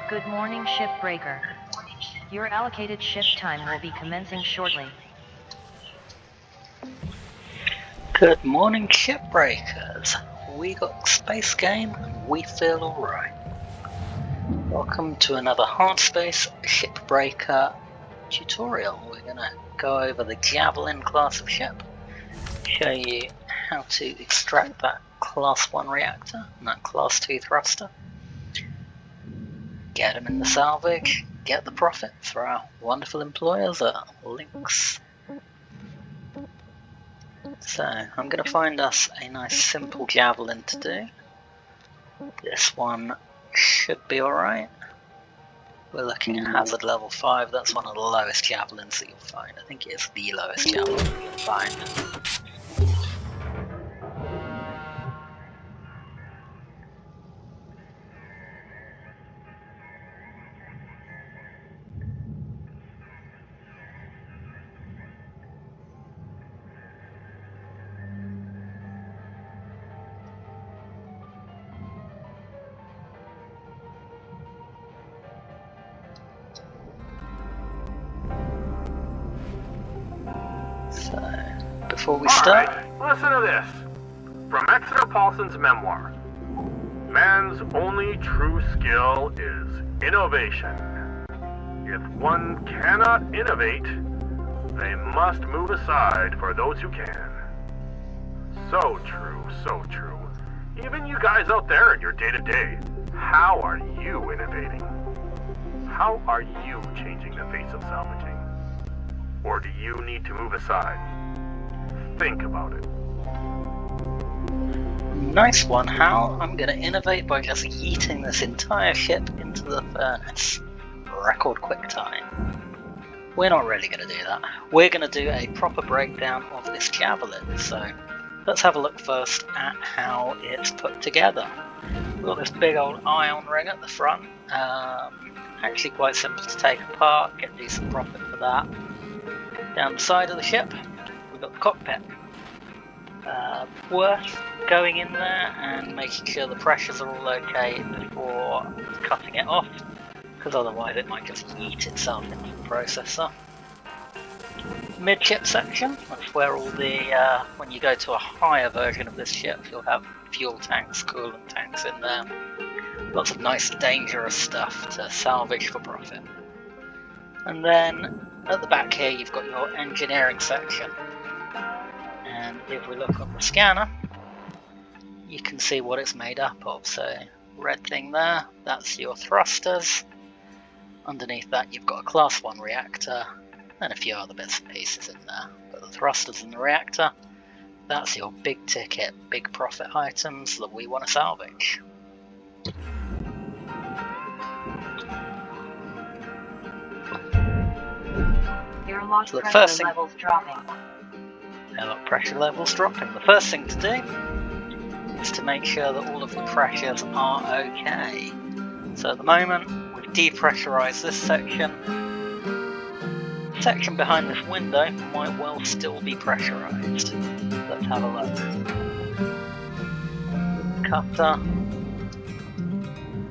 Good morning, Shipbreaker. Your allocated ship time will be commencing shortly. Good morning, Shipbreakers. We got space game and we feel alright. Welcome to another Hardspace Shipbreaker tutorial. We're going to go over the Javelin class of ship, show you how to extract that class 1 reactor and that class 2 thruster, get them in the salvage, get the profit for our wonderful employers at Links. So I'm going to find us a nice simple Javelin to do. This one should be alright. We're looking at hazard level 5, that's one of the lowest Javelins that you'll find. I think it is the lowest Javelin that you'll find. So, before we start... Alright, listen to this. From Exeter Paulson's memoir. Man's only true skill is innovation. If one cannot innovate, they must move aside for those who can. So true, so true. Even you guys out there in your day-to-day, how are you innovating? How are you changing the face of salvaging? Or do you need to move aside? Think about it. Nice one, Hal. I'm going to innovate by just yeeting this entire ship into the furnace. Record quick time. We're not really going to do that. We're going to do a proper breakdown of this Javelin. So let's have a look first at how it's put together. We've got this big old ion ring at the front. Actually quite simple to take apart, get decent profit for that. Down the side of the ship, we've got the cockpit. Worth going in there and making sure the pressures are all okay before cutting it off, because otherwise it might just yeet itself into the processor. Midship section, that's where all the, when you go to a higher version of this ship, you'll have fuel tanks, coolant tanks in there. Lots of nice dangerous stuff to salvage for profit. And then at the back here you've got your engineering section, and if we look on the scanner you can see what it's made up of. So red thing there, that's your thrusters. Underneath that you've got a class 1 reactor and a few other bits and pieces in there, but the thrusters and the reactor, that's your big ticket, big profit items that we want to salvage. So the first thing, levels dropping. Pressure levels dropping. The first thing to do is to make sure that all of the pressures are okay. So at the moment we've depressurized this section. The section behind this window might well still be pressurized. Let's have a look. Cutter.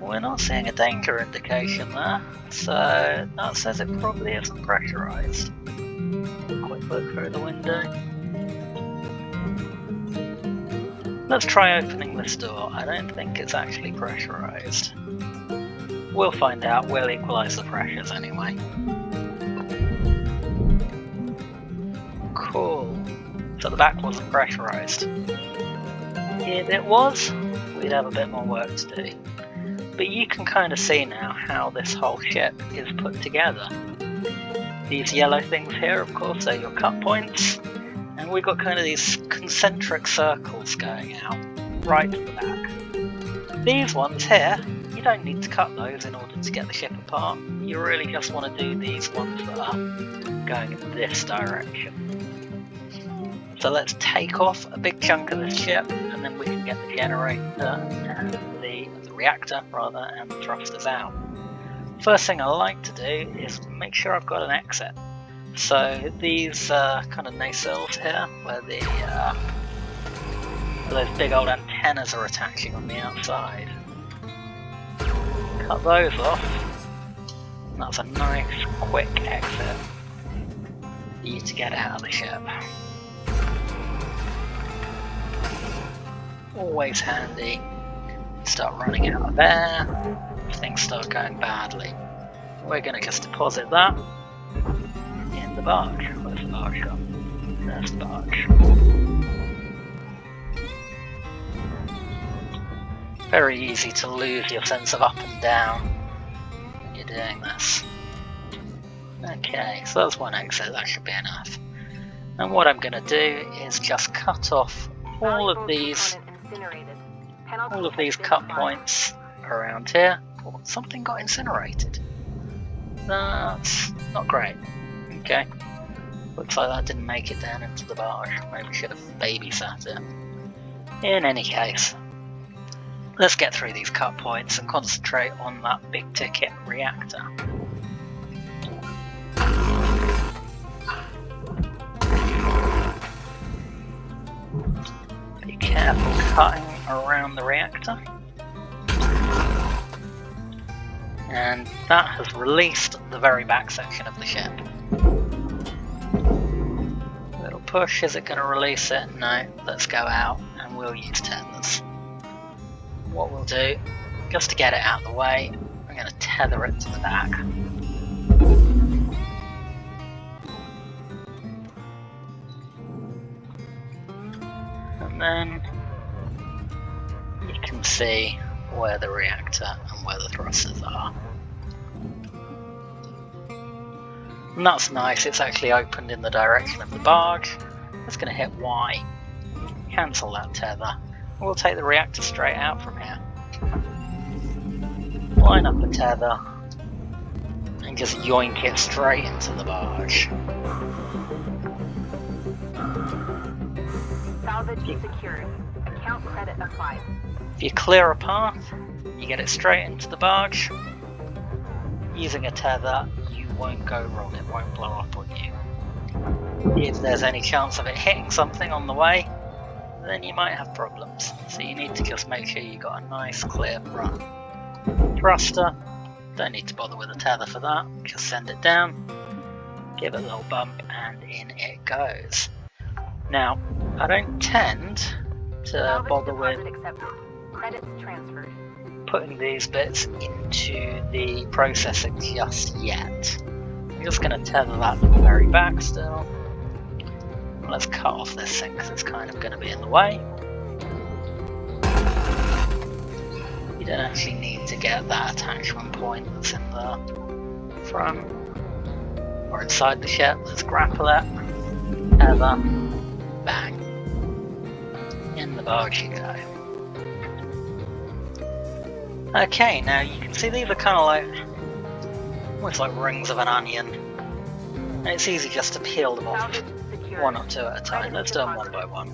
We're not seeing a danger indication there, so that says it probably isn't pressurized. Quick look through the window. Let's try opening this door. I don't think it's actually pressurized. We'll find out, we'll equalize the pressures anyway. Cool. So the back wasn't pressurized. If it was, we'd have a bit more work to do. But you can kind of see now how this whole ship is put together. These yellow things here, of course, are your cut points, and we've got kind of these concentric circles going out right to the back. These ones here, you don't need to cut those in order to get the ship apart. You really just want to do these ones that are going in this direction. So let's take off a big chunk of this ship, and then we can get the generator and the reactor rather, and the thrusters out. First thing I like to do is make sure I've got an exit. So these kind of nacelles here, where those big old antennas are attaching on the outside, cut those off. That's a nice, quick exit for you to get out of the ship. Always handy. You start running out of air, if things start going badly. We're going to just deposit that in the barge. Where's the barge gone? There's the barge. Very easy to lose your sense of up and down when you're doing this. Okay, so that's one exit, that should be enough. And what I'm going to do is just cut off all of these cut points around here. Oh, something got incinerated. That's not great. Okay, looks like that didn't make it down into the barge. Maybe should have babysat it. In any case, let's get through these cut points and concentrate on that big ticket reactor. Be careful cutting around the reactor. And that has released the very back section of the ship. Little push, is it going to release it? No, let's go out and we'll use tethers. What we'll do, just to get it out of the way, I'm going to tether it to the back. And then you can see where the reactor and where the thrusters are. And that's nice, it's actually opened in the direction of the barge. It's going to hit Y, cancel that tether. We'll take the reactor straight out from here. Line up the tether and just yoink it straight into the barge. Salvage secured. Account credit applied. If you clear a path, you get it straight into the barge. Using a tether, you won't go wrong, it won't blow up on you. If there's any chance of it hitting something on the way, then you might have problems. So you need to just make sure you got a nice clear run. Thruster, don't need to bother with a tether for that, just send it down, give it a little bump and in it goes. Now, I don't tend to bother with putting these bits into the processing just yet. I'm just going to tether that to the very back still. Let's cut off this thing because it's kind of going to be in the way. You don't actually need to get that attachment point that's in the front or inside the ship. Let's grapple it, tether, bang. In the barge you go. Okay, now you can see these are kind of like, almost like rings of an onion. And it's easy just to peel them off one or two at a time. Let's do them one by one.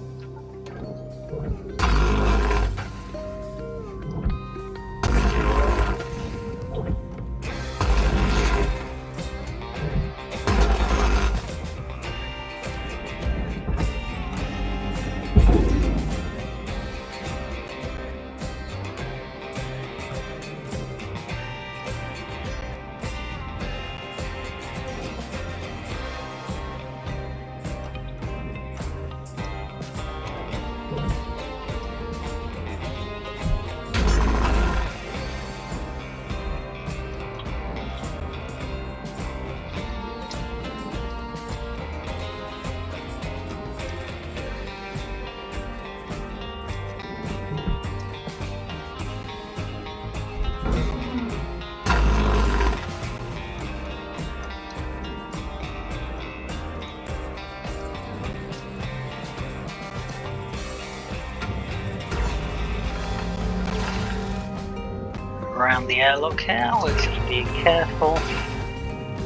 Around the airlock here, we're just being careful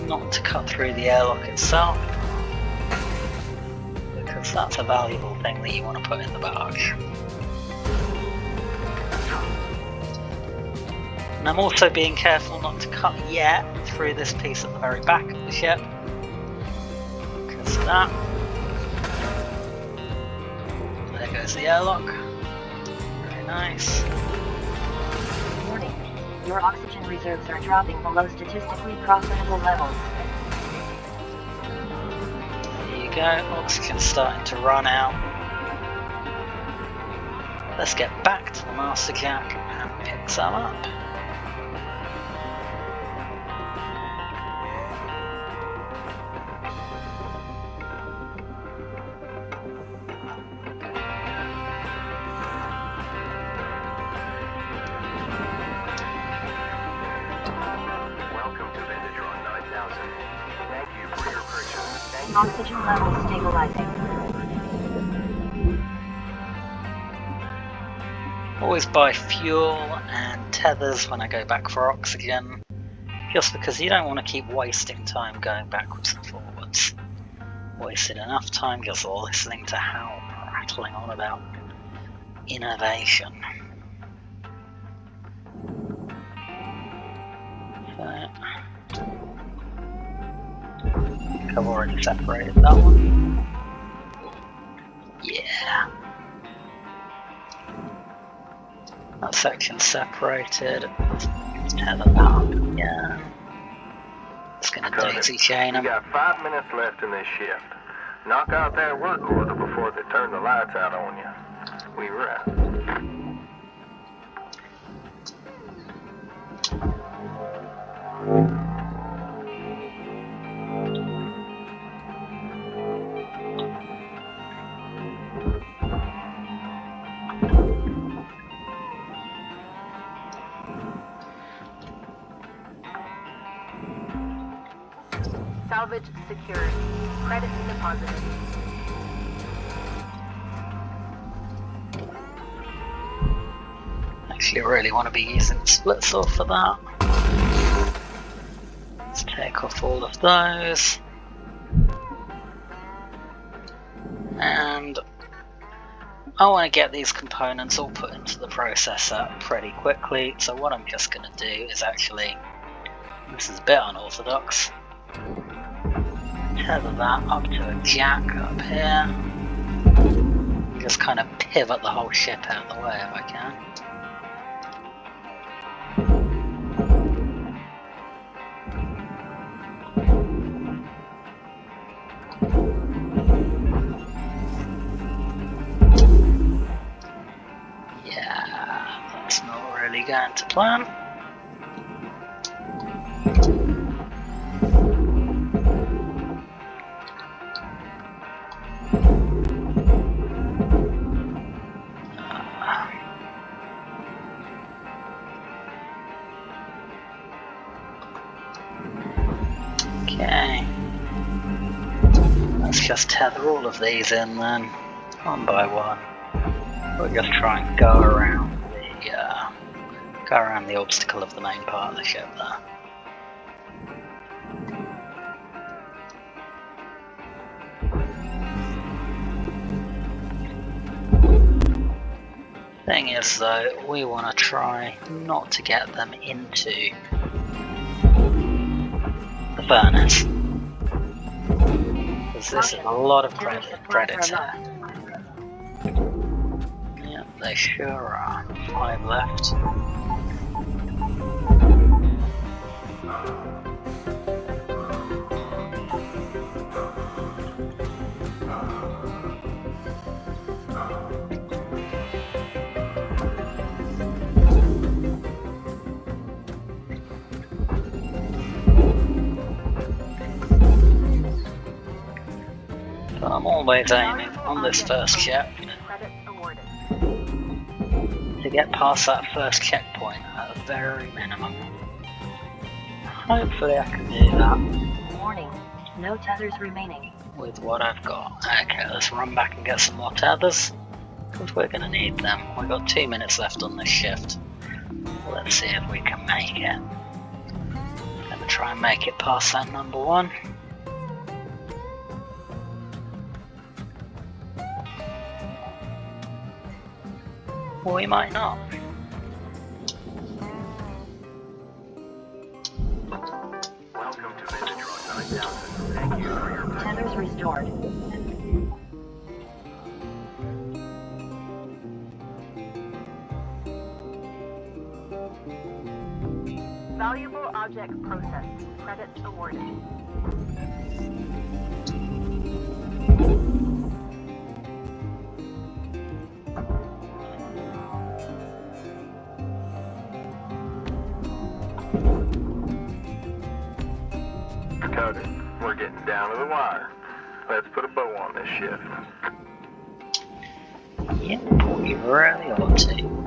not to cut through the airlock itself, because that's a valuable thing that you want to put in the barge. And I'm also being careful not to cut yet through this piece at the very back of the ship, because that, there goes the airlock, very nice. Your oxygen reserves are dropping below statistically profitable levels. There you go, oxygen's starting to run out. Let's get back to the Master Jack and pick some up. Oxygen levels stabilizing. Always buy fuel and tethers when I go back for oxygen, just because you don't want to keep wasting time going backwards and forwards. Wasted enough time just listening to Hal rattling on about innovation. So, I've already separated that one. Yeah. That section's separated. Let's tether that up again. Just gonna daisy chain them. You got 5 minutes left in this shift. Knock out that work order before they turn the lights out on you. We were out. Salvage secured. Credits deposited. Actually, I really want to be using the split saw for that. Let's take off all of those. And I want to get these components all put into the processor pretty quickly. So what I'm just going to do is actually, this is a bit unorthodox, tether that up to a jack up here. Just kind of pivot the whole ship out of the way if I can. Yeah, that's not really going to plan. Okay, let's just tether all of these in then, one by one. We'll just try and go around the obstacle of the main part of the ship there. Thing is though, we want to try not to get them into the furnace, because this is a lot of credits here. Yep, they sure are. 5 left. But I'm always aiming on this first ship to get past that first checkpoint at a very minimum. Hopefully I can do that. Warning, no tethers remaining. With what I've got. Okay, let's run back and get some more tethers, because we're going to need them. We've got 2 minutes left on this shift. Let's see if we can make it. Gonna try and make it past that number 1. Or we might not. Welcome to Vintage 9000. Thank you for your Tethers restored. Valuable object processed. Credits awarded. Cody, we're getting down to the wire. Let's put a bow on this shift. Yeah, we really ought to.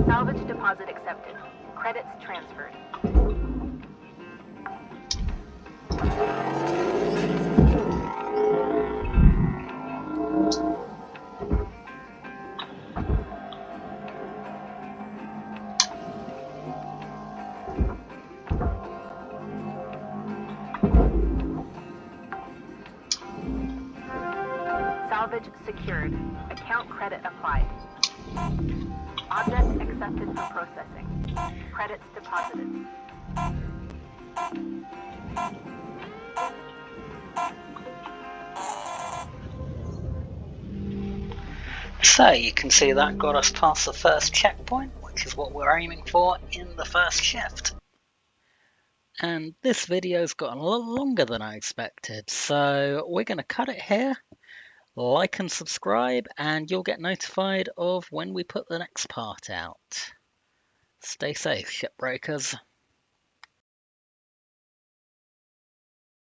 Salvage deposit accepted. Credits transferred. Salvage secured. Account credit applied. Object accepted for processing. Credits deposited. So you can see that got us past the first checkpoint, which is what we're aiming for in the first shift. And this video's gotten a little longer than I expected, so we're going to cut it here. Like and subscribe, and you'll get notified of when we put the next part out. Stay safe, shipbreakers.